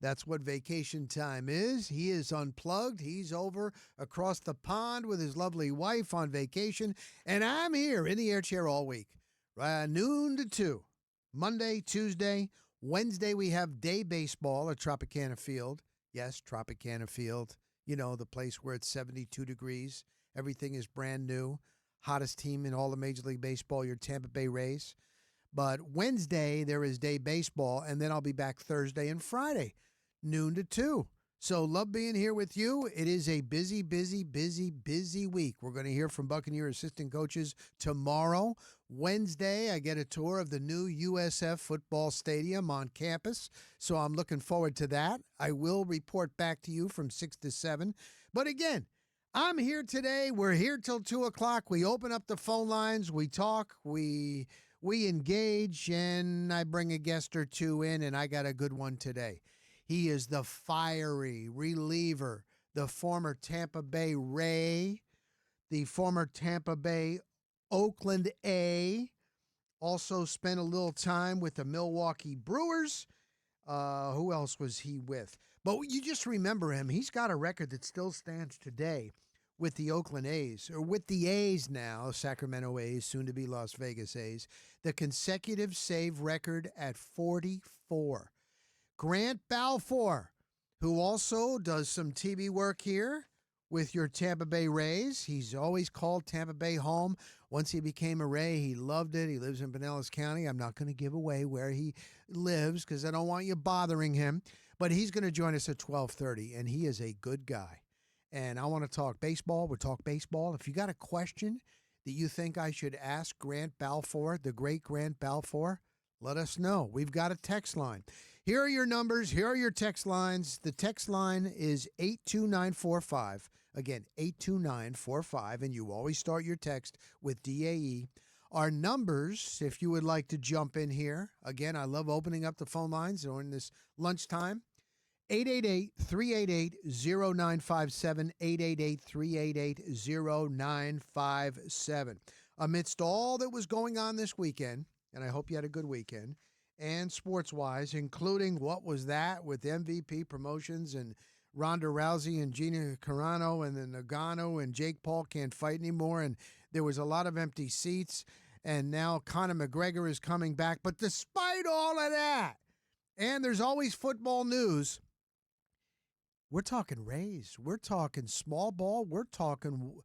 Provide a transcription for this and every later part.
That's what vacation time is. He is unplugged. He's over across the pond with his lovely wife on vacation. And I'm here in the air chair all week, noon to 2. Monday, Tuesday, Wednesday, we have day baseball at Tropicana Field. Yes, Tropicana Field. You know, the place where it's 72 degrees. Everything is brand new. Hottest team in all of Major League Baseball, your Tampa Bay Rays. But Wednesday, there is day baseball, and then I'll be back Thursday and Friday, noon to 2. So love being here with you. It is a busy, busy, busy, busy week. We're going to hear from Buccaneer assistant coaches tomorrow. Wednesday, I get a tour of the new USF football stadium on campus, so I'm looking forward to that. I will report back to you from 6 to 7. But again, I'm here today. We're here till 2 o'clock. We open up the phone lines. We talk. We engage, and I bring a guest or two in, and I got a good one today. He is the fiery reliever, the former Tampa Bay Ray, the former Tampa Bay Oakland A, also spent a little time with the Milwaukee Brewers. Who else was he with? But you just remember him. He's got a record that still stands today with the Oakland A's, or with the A's now, Sacramento A's, soon to be Las Vegas A's, the consecutive save record at 44. Grant Balfour, who also does some TV work here with your Tampa Bay Rays. He's always called Tampa Bay home. Once he became a Ray, he loved it. He lives in Pinellas County. I'm not going to give away where he lives because I don't want you bothering him. But he's going to join us at 12:30, and he is a good guy. And I want to talk baseball. We'll talk baseball. If you got a question that you think I should ask Grant Balfour, the great Grant Balfour, let us know. We've got a text line. Here are your numbers. Here are your text lines. The text line is 82945. Again, 82945, and you always start your text with DAE. Our numbers, if you would like to jump in here. Again, I love opening up the phone lines during this lunchtime. 888-388-0957, 888-388-0957. Amidst all that was going on this weekend, and I hope you had a good weekend, and sports-wise, including what was that with MVP promotions and Ronda Rousey and Gina Carano and then Nagano and Jake Paul can't fight anymore, and there was a lot of empty seats, and now Conor McGregor is coming back. But despite all of that, and there's always football news, we're talking Rays. We're talking small ball. We're talking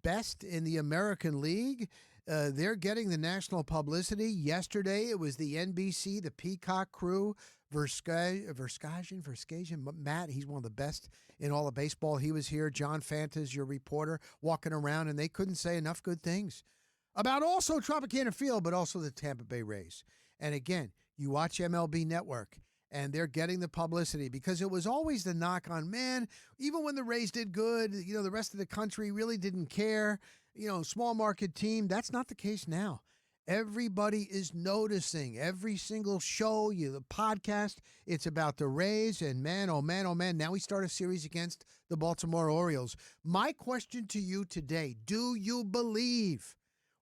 best in the American League. They're getting the national publicity. Yesterday, it was the NBC, the Peacock crew, Verskagen. Matt, he's one of the best in all of baseball. He was here. John Fanta's your reporter, walking around, and they couldn't say enough good things about also Tropicana Field, but also the Tampa Bay Rays. And again, you watch MLB Network, and they're getting the publicity because it was always the knock on, man, even when the Rays did good, the rest of the country really didn't care. Small market team. That's not the case now. Everybody is noticing. Every single show, the podcast, it's about the Rays, and man, oh man, oh man, now we start a series against the Baltimore Orioles. My question to you today, do you believe?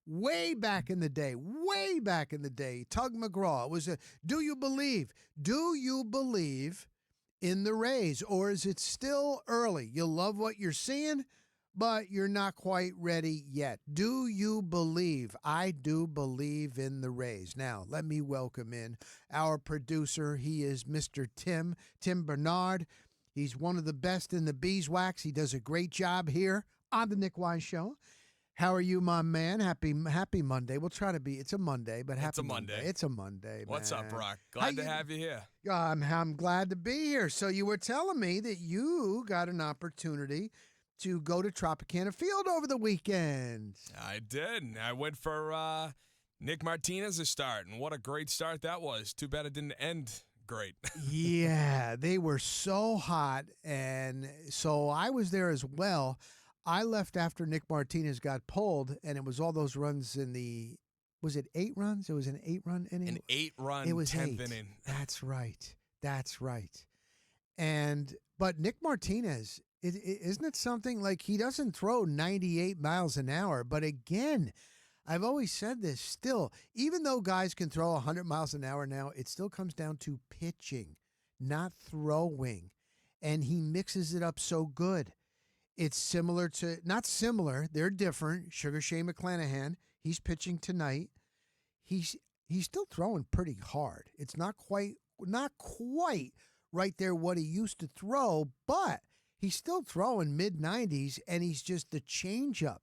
Way back in the day, Tug McGraw was do you believe in the Rays, or is it still early? You love what you're seeing, but you're not quite ready yet. Do you believe? I do believe in the Rays. Now, let me welcome in our producer. He is Mr. Tim Bernard. He's one of the best in the beeswax. He does a great job here on the Nick Wise Show. How are you, my man? Happy Monday. We'll try to be. It's a Monday, but happy Monday. It's a Monday. What's man. up, Brock? Glad to have you here. I'm glad to be here. So you were telling me that you got an opportunity to go to Tropicana Field over the weekend. I did. I went for Nick Martinez's start, and what a great start that was. Too bad it didn't end great. Yeah, they were so hot, and so I was there as well. I left after Nick Martinez got pulled, and it was all those runs in the – was it 8 runs? It was an 8-run inning? An 8-run it was 10th 8. inning. That's right. But Nick Martinez, isn't it something like he doesn't throw 98 miles an hour? But again, I've always said this still, even though guys can throw 100 miles an hour now, it still comes down to pitching. not throwing. And he mixes it up so good. It's similar to, not similar, they're different. Sugar Shane McClanahan, he's pitching tonight. He's still throwing pretty hard. It's not quite right there what he used to throw, but he's still throwing mid-90s, and he's just the changeup.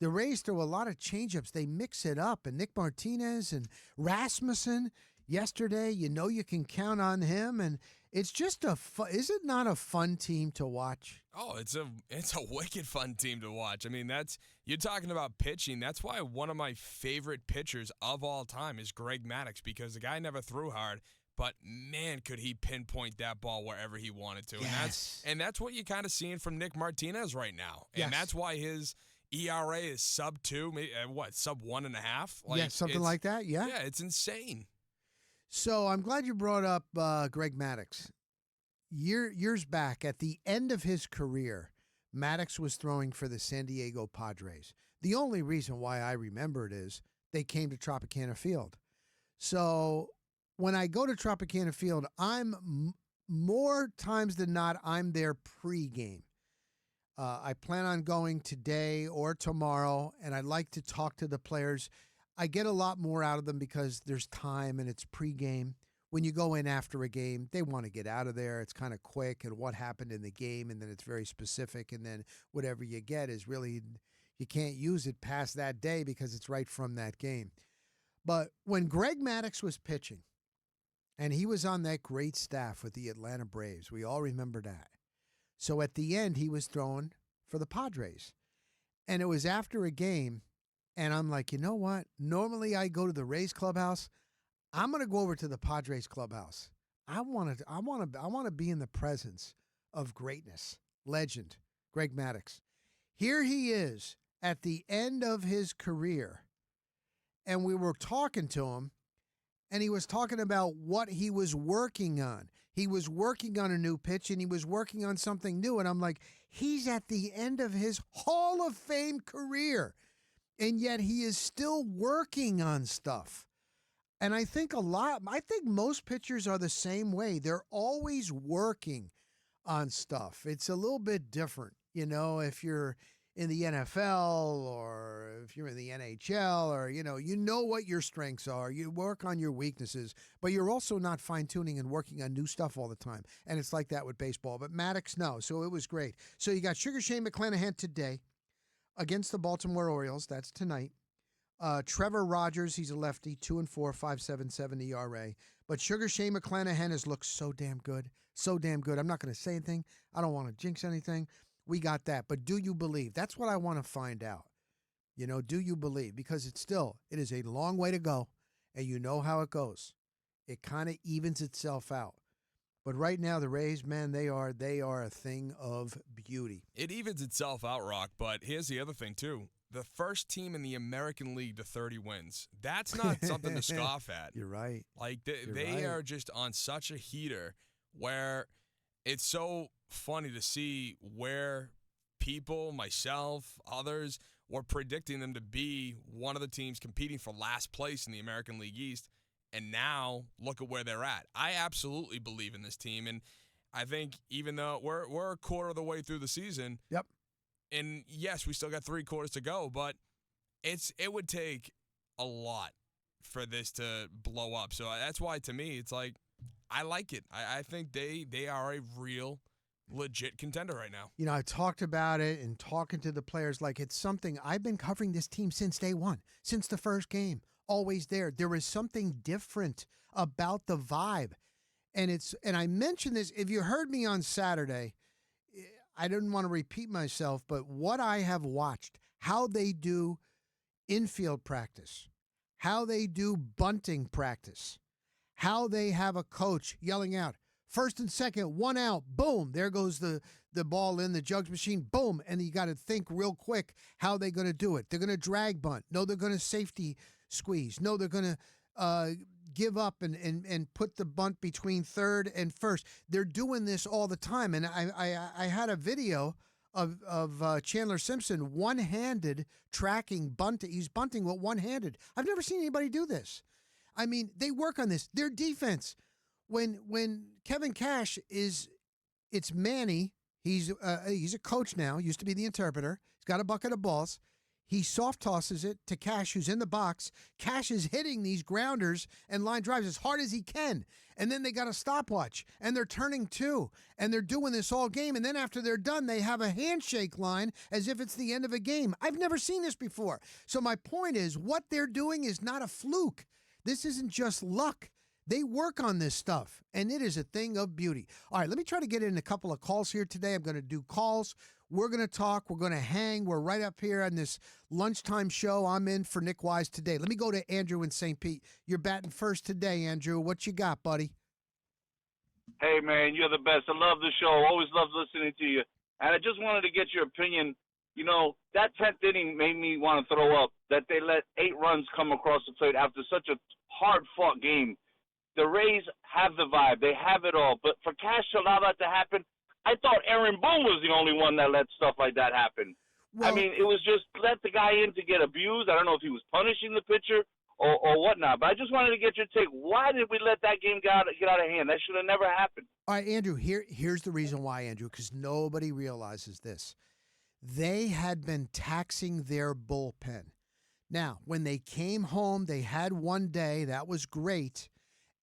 The Rays throw a lot of changeups. They mix it up, and Nick Martinez and Rasmussen yesterday, you can count on him, and it's just is it not a fun team to watch? Oh, it's a wicked fun team to watch. I mean, you're talking about pitching. That's why one of my favorite pitchers of all time is Greg Maddux, because the guy never threw hard, but man, could he pinpoint that ball wherever he wanted to. Yes. And that's what you're kind of seeing from Nick Martinez right now. Yes. And that's why his ERA is sub 2, sub 1.5? Yeah, something like that, yeah. Yeah, it's insane. So I'm glad you brought up Greg Maddux. Years back, at the end of his career, Maddux was throwing for the San Diego Padres. The only reason why I remember it is they came to Tropicana Field. So when I go to Tropicana Field, I'm more times than not, I'm there pregame. I plan on going today or tomorrow, and I like to talk to the players. I get a lot more out of them because there's time and it's pregame. When you go in after a game, they want to get out of there. It's kind of quick and what happened in the game, and then it's very specific, and then whatever you get is really, you can't use it past that day because it's right from that game. But when Greg Maddux was pitching, and he was on that great staff with the Atlanta Braves, we all remember that. So at the end, he was throwing for the Padres. And it was after a game, and I'm like, you know what? Normally I go to the Rays clubhouse. I'm going to go over to the Padres clubhouse. I want to be in the presence of greatness, legend, Greg Maddux. Here he is at the end of his career, and we were talking to him, and he was talking about what he was working on. He was working on a new pitch, and he was working on something new, and I'm like, he's at the end of his Hall of Fame career, and yet he is still working on stuff. And I think most pitchers are the same way. They're always working on stuff. It's a little bit different, if you're in the NFL or if you're in the NHL or, you know what your strengths are. You work on your weaknesses, but you're also not fine-tuning and working on new stuff all the time. And it's like that with baseball. But Maddux, no. So it was great. So you got Sugar Shane McClanahan today against the Baltimore Orioles. That's tonight. Trevor Rogers, he's a lefty, 2-4, 5.77 ERA. But Sugar Shane McClanahan has looked so damn good. So damn good. I'm not going to say anything. I don't want to jinx anything. We got that. But do you believe? That's what I want to find out. Do you believe? Because it is a long way to go, and you know how it goes. It kind of evens itself out. But right now, the Rays, man, they are a thing of beauty. It evens itself out, Rock, but here's the other thing, too. The first team in the American League to 30 wins. That's not something to scoff at. You're right. Like, they are just on such a heater where it's so funny to see where people, myself, others, were predicting them to be one of the teams competing for last place in the American League East. And now, look at where they're at. I absolutely believe in this team. And I think even though we're a quarter of the way through the season. Yep. And yes, we still got 3 quarters to go, but it would take a lot for this to blow up. So that's why, to me, it's like, I like it. I think they are a real, legit contender right now. I talked about it and talking to the players like it's something. I've been covering this team since day one, since the first game, always there. There is something different about the vibe. And I mentioned this, if you heard me on Saturday, I didn't want to repeat myself, but what I have watched, how they do infield practice, how they do bunting practice, how they have a coach yelling out, first and second, 1 out, boom, there goes the ball in the jugs machine, boom, and you got to think real quick how they're going to do it. They're going to drag bunt. No, they're going to safety squeeze. No, they're going to give up and put the bunt between third and first. They're doing this all the time. And I had a video of Chandler Simpson one-handed tracking bunting. He's bunting with one-handed. I've never seen anybody do this. I mean, they work on this. Their defense. when Kevin Cash it's Manny. He's a coach now. Used to be the interpreter. He's got a bucket of balls. He soft tosses it to Cash, who's in the box. Cash is hitting these grounders and line drives as hard as he can. And then they got a stopwatch, and they're turning two, and they're doing this all game. And then after they're done, they have a handshake line as if it's the end of a game. I've never seen this before. So my point is, what they're doing is not a fluke. This isn't just luck. They work on this stuff, and it is a thing of beauty. All right, let me try to get in a couple of calls here today. I'm going to do calls. We're going to talk. We're going to hang. We're right up here on this lunchtime show. I'm in for Nick Wise today. Let me go to Andrew in St. Pete. You're batting first today, Andrew. What you got, buddy? Hey, man, you're the best. I love the show. Always love listening to you. And I just wanted to get your opinion. You know, that 10th inning made me want to throw up, that they let 8 runs come across the plate after such a hard-fought game. The Rays have the vibe. They have it all. But for Cash to allow that to happen, I thought Aaron Boone was the only one that let stuff like that happen. Well, I mean, it was just let the guy in to get abused. I don't know if he was punishing the pitcher or whatnot. But I just wanted to get your take. Why did we let that game get out of hand? That should have never happened. all right, Andrew, here's the reason why, Andrew, because nobody realizes this. They had been taxing their bullpen. Now, when they came home, they had one day. That was great.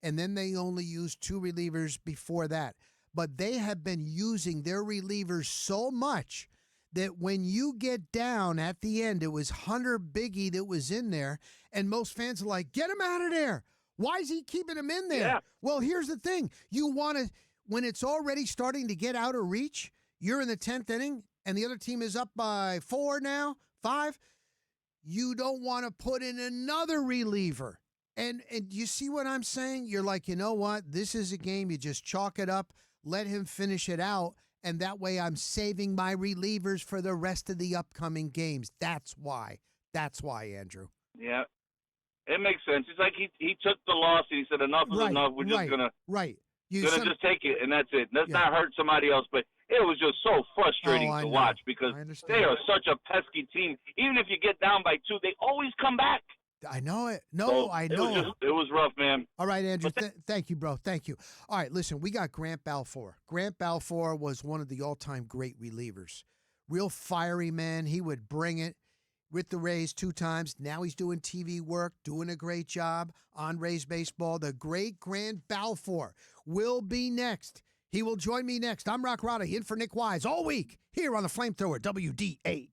And then they only used 2 relievers before that. But they have been using their relievers so much that when you get down at the end, it was Hunter Biggie that was in there, and most fans are like, get him out of there. Why is he keeping him in there? Yeah. Well, here's the thing. You want to, when it's already starting to get out of reach, you're in the 10th inning, and the other team is up by 4 now, 5, you don't want to put in another reliever. And you see what I'm saying? You're like, you know what? This is a game. You just chalk it up, let him finish it out, and that way I'm saving my relievers for the rest of the upcoming games. That's why. That's why, Andrew. Yeah. It makes sense. It's like he took the loss and he said, enough is enough. We're just going to just take it, and that's it. Let's not hurt somebody else. But it was just so frustrating to watch because they are such a pesky team. Even if you get down by 2, they always come back. I know it. No, so I know it was rough, man. All right, Andrew. Thank you, bro. Thank you. All right, listen, we got Grant Balfour. Grant Balfour was one of the all-time great relievers. Real fiery man. He would bring it with the Rays 2 times. Now he's doing TV work, doing a great job on Rays baseball. The great Grant Balfour will be next. He will join me next. I'm Rock Roddy, in for Nick Wise all week here on the Flamethrower, WDAE.